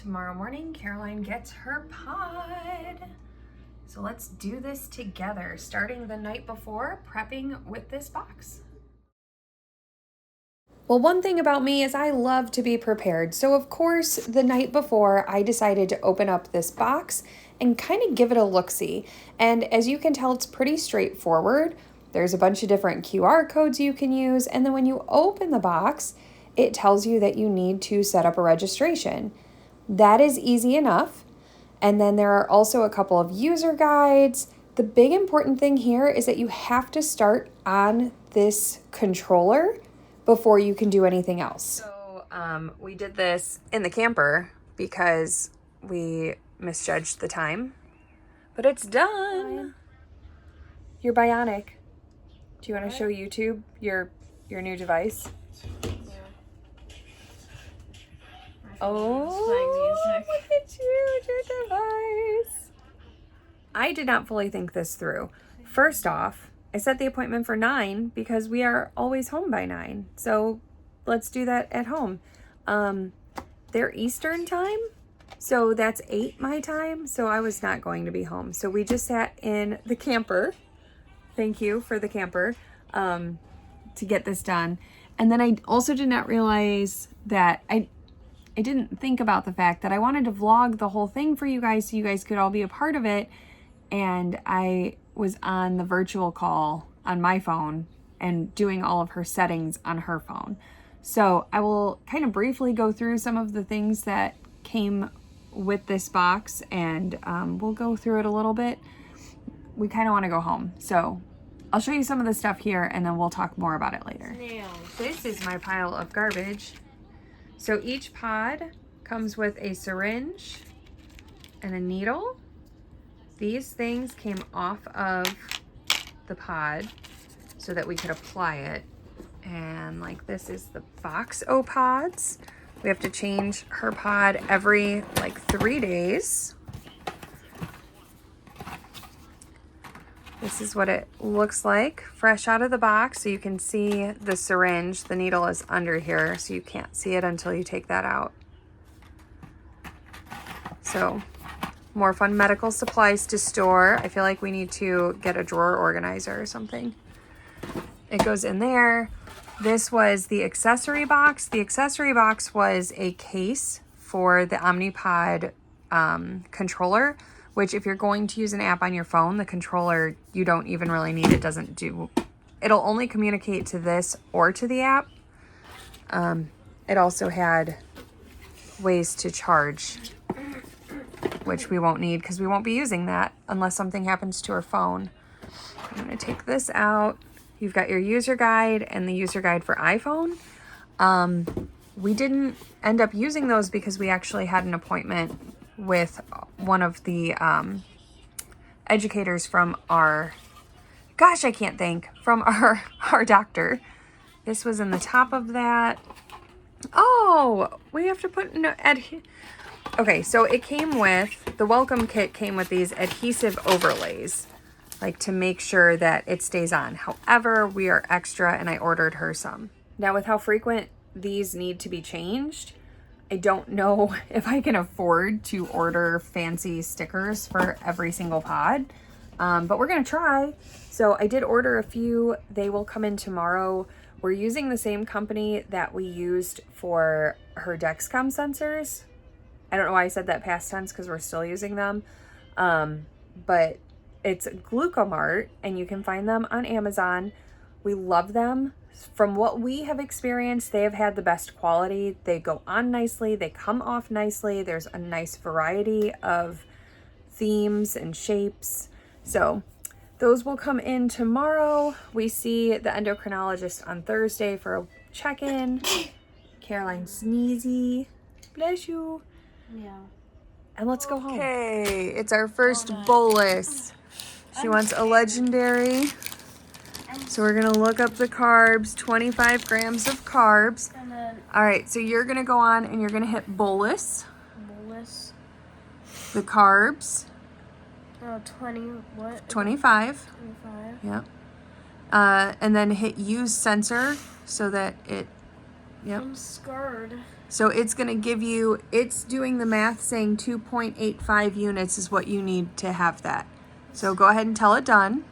Tomorrow morning, Caroline gets her pod. So let's do this together, starting the night before, prepping with this box. Well, one thing about me is I love to be prepared. So of course, the night before, I decided to open up this box and kind of give it a look-see. And as you can tell, it's pretty straightforward. There's a bunch of different QR codes you can use. And then when you open the box, it tells you that you need to set up a registration. That is easy enough. And then there are also a couple of user guides. The big important thing here is that you have to start on this controller before you can do anything else. So we did this in the camper because we misjudged the time, but it's done. You're bionic. Do you want to show YouTube your new device? Oh, look at you, your device. I did not fully think this through. First off, I set the appointment for 9 because we are always home by 9. So let's do that at home. They're Eastern time, so that's 8 my time. So I was not going to be home. So we just sat in the camper. Thank you for the camper to get this done. And then I also did not realize that I didn't think about the fact that I wanted to vlog the whole thing for you guys so you guys could all be a part of it. And I was on the virtual call on my phone and doing all of her settings on her phone. So I will kind of briefly go through some of the things that came with this box, and we'll go through it a little bit. We kind of want to go home. So I'll show you some of the stuff here and then we'll talk more about it later. This is my pile of garbage. So each pod comes with a syringe and a needle. These things came off of the pod so that we could apply it. And like this is the box O-pods. We have to change her pod every like 3 days. This is what it looks like fresh out of the box. So you can see the syringe. The needle is under here, so you can't see it until you take that out. So more fun medical supplies to store. I feel like we need to get a drawer organizer or something. It goes in there. This was the accessory box. The accessory box was a case for the OmniPod controller, which if you're going to use an app on your phone, the controller, you don't even really need. It doesn't do, it'll only communicate to this or to the app. It also had ways to charge, which we won't need because we won't be using that unless something happens to our phone. I'm going to take this out. You've got your user guide and the user guide for iPhone. We didn't end up using those because we actually had an appointment with one of the educators from our, from our doctor. This was in the top of that. Oh, we have to put okay, so it came with, the welcome kit came with these adhesive overlays, like to make sure that it stays on. However, we are extra and I ordered her some. Now with how frequent these need to be changed, I don't know if I can afford to order fancy stickers for every single pod, but we're gonna try. So I did order a few. They will come in tomorrow. We're using the same company that we used for her Dexcom sensors. I don't know why I said that past tense because we're still using them. But it's Glucomart and you can find them on Amazon. We love them. From what we have experienced, they have had the best quality. They go on nicely. They come off nicely. There's a nice variety of themes and shapes. So those will come in tomorrow. We see the endocrinologist on Thursday for a check-in. Caroline sneezy. Bless you. Yeah. And let's go home. Okay, it's our first bolus. She wants a legendary. So we're gonna look up the carbs, 25 grams of carbs. And then all right, so you're gonna go on and you're gonna hit bolus. bolus. The carbs. 20, what? 25. 25. Yep. And then hit use sensor so that it, yep. I'm scared. So it's going to give you, it's doing the math saying 2.85 units is what you need to have that. So go ahead and tell it done.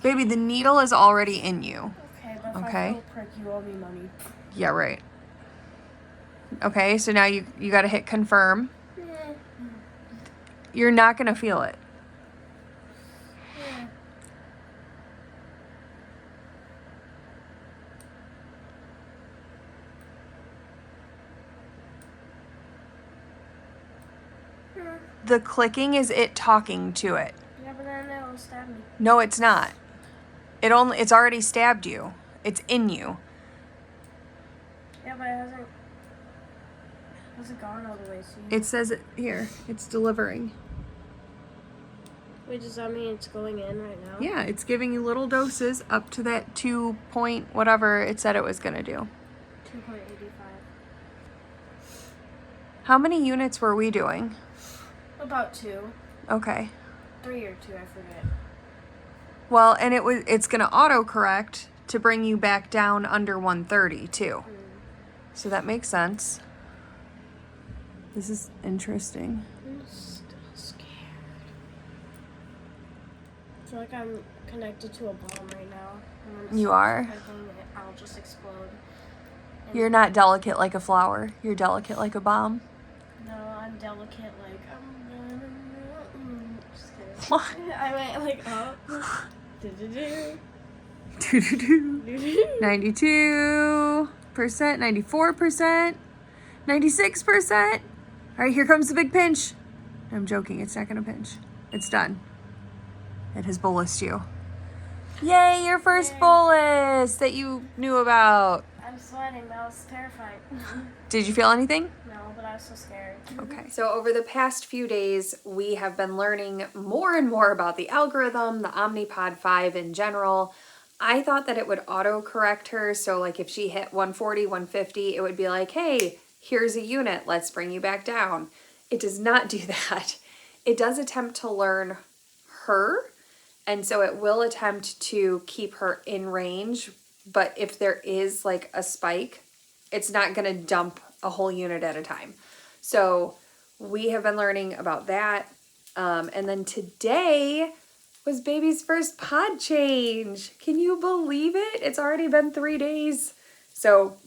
Baby, the needle is already in you. Okay, but if Okay. I feel prick, you owe me money. Yeah, right. Okay, so now you got to hit confirm. You're not going to feel it. The clicking is it talking to it. Yeah, but then it'll stab me. No, it's not. It's already stabbed you. It's in you. Yeah, but it hasn't gone all the way. So It says it here. It's delivering. Wait, does that mean it's going in right now? Yeah, it's giving you little doses up to that 2 point whatever it said it was going to do. 2.85. How many units were we doing? About 2. Okay. 3 or 2, I forget. Well, and it's going to autocorrect to bring you back down under 130 too. So that makes sense. This is interesting. I'm still scared. I feel like I'm connected to a bomb right now. You are? I'll just explode. You're not delicate like a flower. You're delicate like a bomb. No, I'm delicate like just kidding. What? I went like up. 92%, 94%, 96%. All right, here comes the big pinch. I'm joking. It's not going to pinch. It's done. It has bolused you. Yay, your first bolus that you knew about. I'm sweating. That was terrifying. Did you feel anything? No, but I was so scared. Okay. So over the past few days, we have been learning more and more about the algorithm, the OmniPod 5 in general. I thought that it would auto-correct her. So like if she hit 140, 150, it would be like, hey, here's a unit. Let's bring you back down. It does not do that. It does attempt to learn her. And so it will attempt to keep her in range. But if there is like a spike, it's not going to dump a whole unit at a time. So we have been learning about that. And then today was baby's first pod change. Can you believe it? It's already been 3 days. So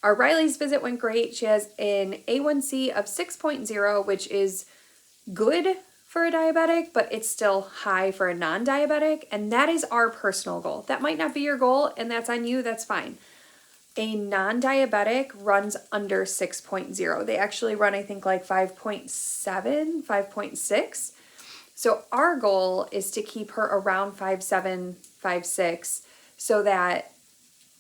our Riley's visit went great. She has an A1C of 6.0, which is good for a diabetic, but it's still high for a non-diabetic. And that is our personal goal. That might not be your goal, and that's on you. That's fine. A non-diabetic runs under 6.0. They actually run, I think, like 5.7, 5.6. So our goal is to keep her around 5.7, 5.6 so that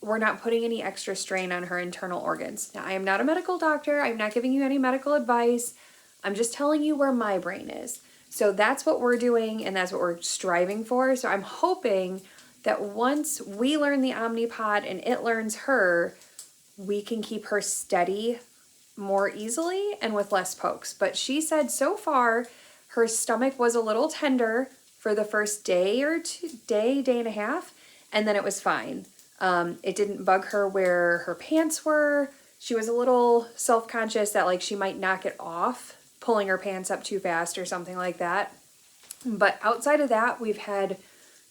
we're not putting any extra strain on her internal organs. Now, I am not a medical doctor. I'm not giving you any medical advice. I'm just telling you where my brain is. So that's what we're doing, and that's what we're striving for. So I'm hoping that once we learn the OmniPod and it learns her, we can keep her steady more easily and with less pokes. But she said so far her stomach was a little tender for the first day or two, day and a half, and then it was fine. It didn't bug her where her pants were. She was a little self-conscious that like she might knock it off, pulling her pants up too fast or something like that. But outside of that, we've had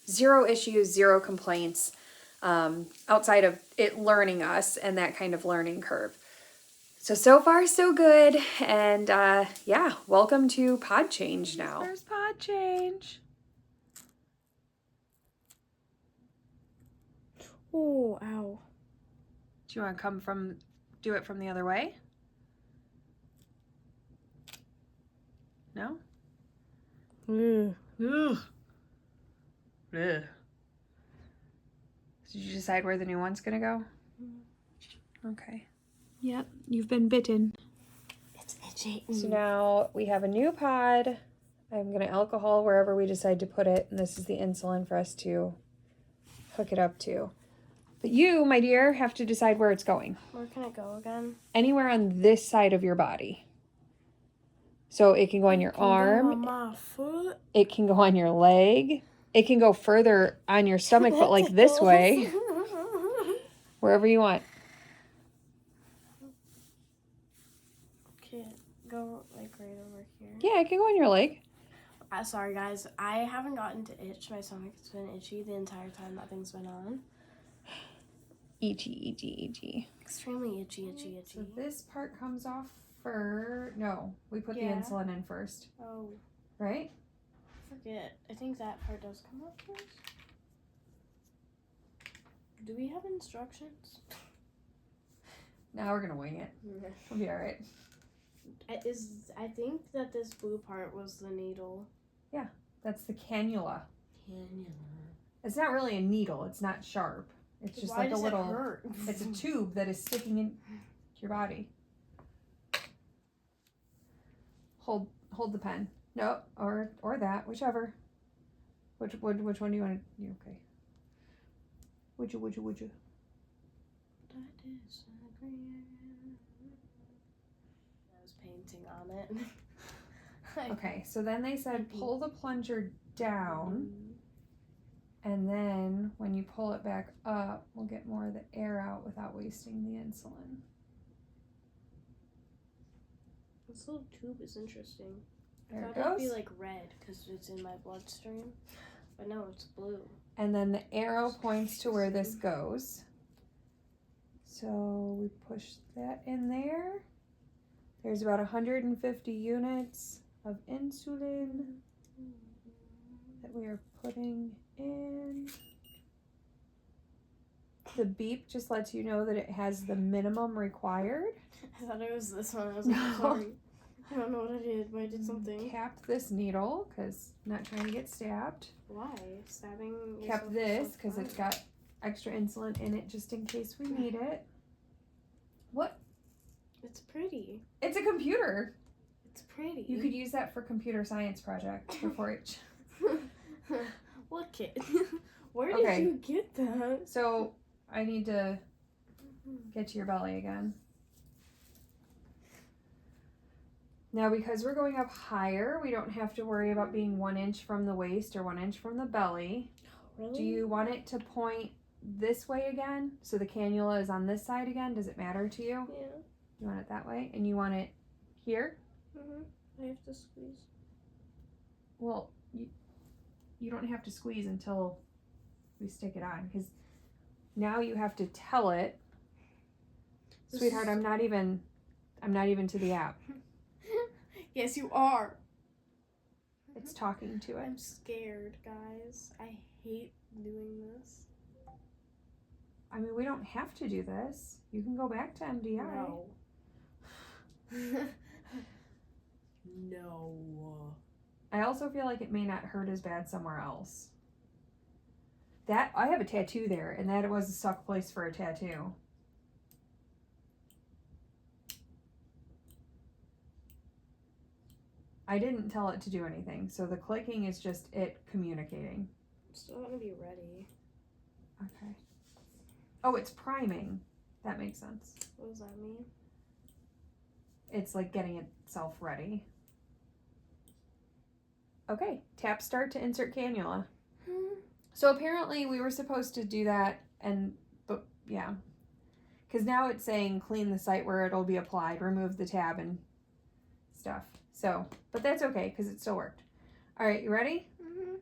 0 issues, 0 complaints, outside of it learning us and that kind of learning curve. So far, so good. And yeah, welcome to pod change now. First pod change. Oh, ow. Do you want to do it from the other way? No? Ugh. Ugh. Ugh. Did you decide where the new one's gonna go? Okay. Yep, you've been bitten. It's itchy. So now we have a new pod. I'm gonna alcohol wherever we decide to put it, and this is the insulin for us to hook it up to. But you, my dear, have to decide where it's going. Where can it go again? Anywhere on this side of your body. So it can go on your arm. Go on my foot. It can go on your leg. It can go further on your stomach, but like this way. Wherever you want. can't go like right over here. Yeah, I can go on your leg. Sorry guys, I haven't gotten to itch. My stomach's been itchy the entire time that thing's been on. Itchy. Extremely itchy. So this part comes off no, we put the insulin in first. Oh. Right? I forget. I think that part does come off first. Do we have instructions? Now we're gonna wing it. We'll be alright. I think that this blue part was the needle. Yeah, that's the cannula. It's not really a needle. It's not sharp. It's just Why like a does little. It hurt? It's a tube that is sticking in your body. Hold the pen. No, or that, whichever. Which one do you want to? You okay? Would you? I was painting on it. Okay, so then they said pull the plunger down, and then when you pull it back up, we'll get more of the air out without wasting the insulin. This little tube is interesting. There I thought it goes. it'd be like red because it's in my bloodstream, but no, it's blue. And then the arrow points to where this goes. So we push that in there. There's about 150 units of insulin that we are putting in. The beep just lets you know that it has the minimum required. I thought it was this one. I was like, sorry. I don't know what I did, but I did something. Cap this needle because I'm not trying to get stabbed. Why? Stabbing yourself. Cap this because it's got extra insulin in it just in case we need it. What? It's pretty. It's a computer. It's pretty. You could use that for computer science project before it. Look it. Where did you get that? So I need to get to your belly again. Now, because we're going up higher, we don't have to worry about being 1 inch from the waist or 1 inch from the belly. Really? Do you want it to point this way again? So the cannula is on this side again? Does it matter to you? Yeah. You want it that way? And you want it here? I have to squeeze. Well, you don't have to squeeze until we stick it on, because now you have to tell it, sweetheart, I'm not even to the app. Yes, you are. It's talking to it. I'm scared, guys. I hate doing this. I mean, we don't have to do this. You can go back to MDI. No. No. I also feel like it may not hurt as bad somewhere else. That, I have a tattoo there, and that was a suck place for a tattoo. I didn't tell it to do anything, so the clicking is just it communicating. Still want to be ready. Okay. Oh, it's priming. That makes sense. What does that mean? It's like getting itself ready. Okay, tap start to insert cannula. So apparently we were supposed to do that, but yeah. Because now it's saying clean the site where it'll be applied, remove the tab and stuff. So, but that's okay because it still worked. All right, you ready? Mm-hmm.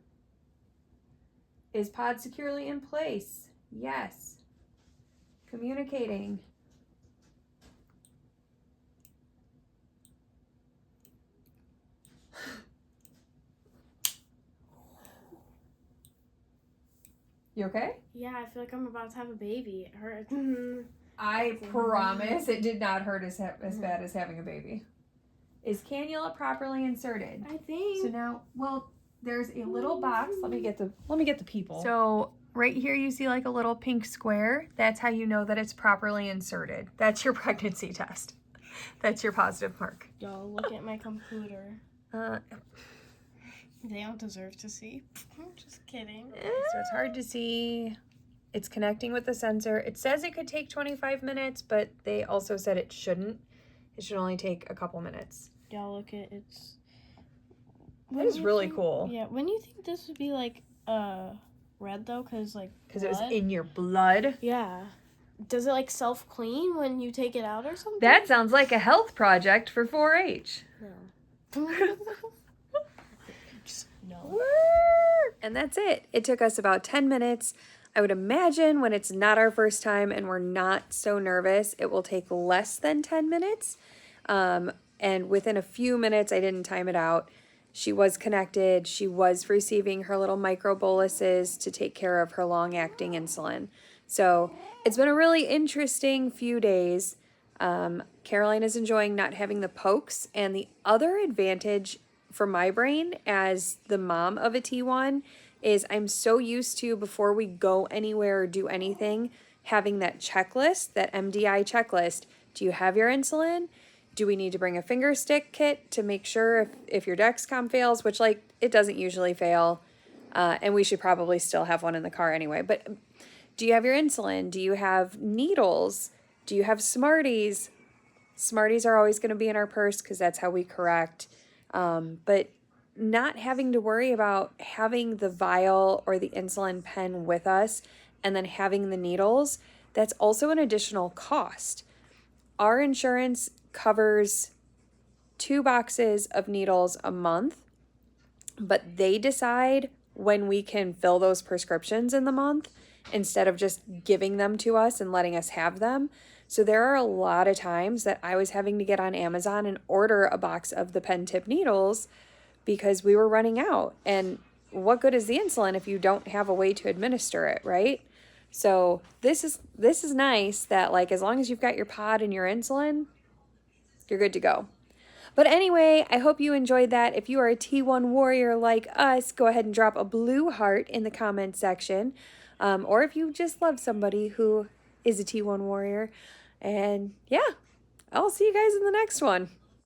Is pod securely in place? Yes. Communicating. You okay? Yeah, I feel like I'm about to have a baby. It hurts. I promise it did not hurt as bad as having a baby. Is cannula properly inserted? I think. So now, well, there's a little box. Let me get the people. So right here you see like a little pink square. That's how you know that it's properly inserted. That's your pregnancy test. That's your positive mark. Yo, look at my computer. They don't deserve to see. I'm just kidding. So it's hard to see. It's connecting with the sensor. It says it could take 25 minutes, but they also said it shouldn't. It should only take a couple minutes. Y'all, look at it's. That is really cool. Yeah, when do you think this would be like red though? Because it was in your blood. Yeah. does it like self-clean when you take it out or something? That sounds like a health project for 4-H. No. No. And that's it. It took us about 10 minutes. I would imagine when it's not our first time and we're not so nervous, it will take less than 10 minutes. And within a few minutes, I didn't time it out. She was connected. She was receiving her little micro boluses to take care of her long-acting insulin. So it's been a really interesting few days. Caroline is enjoying not having the pokes. And the other advantage for my brain as the mom of a T1 is I'm so used to, before we go anywhere or do anything, having that checklist, that MDI checklist. Do you have your insulin? Do we need to bring a finger stick kit to make sure if your Dexcom fails, which like it doesn't usually fail, and we should probably still have one in the car anyway. But do you have your insulin? Do you have needles? Do you have Smarties? Smarties are always going to be in our purse because that's how we correct. But not having to worry about having the vial or the insulin pen with us and then having the needles, that's also an additional cost. Our insurance covers 2 boxes of needles a month, but they decide when we can fill those prescriptions in the month instead of just giving them to us and letting us have them. So there are a lot of times that I was having to get on Amazon and order a box of the pen tip needles because we were running out. And what good is the insulin if you don't have a way to administer it, right? So this is nice that like as long as you've got your pod and your insulin, you're good to go. But anyway, I hope you enjoyed that. If you are a T1 warrior like us, go ahead and drop a blue heart in the comment section. Or if you just love somebody who is a T1 warrior. And yeah, I'll see you guys in the next one.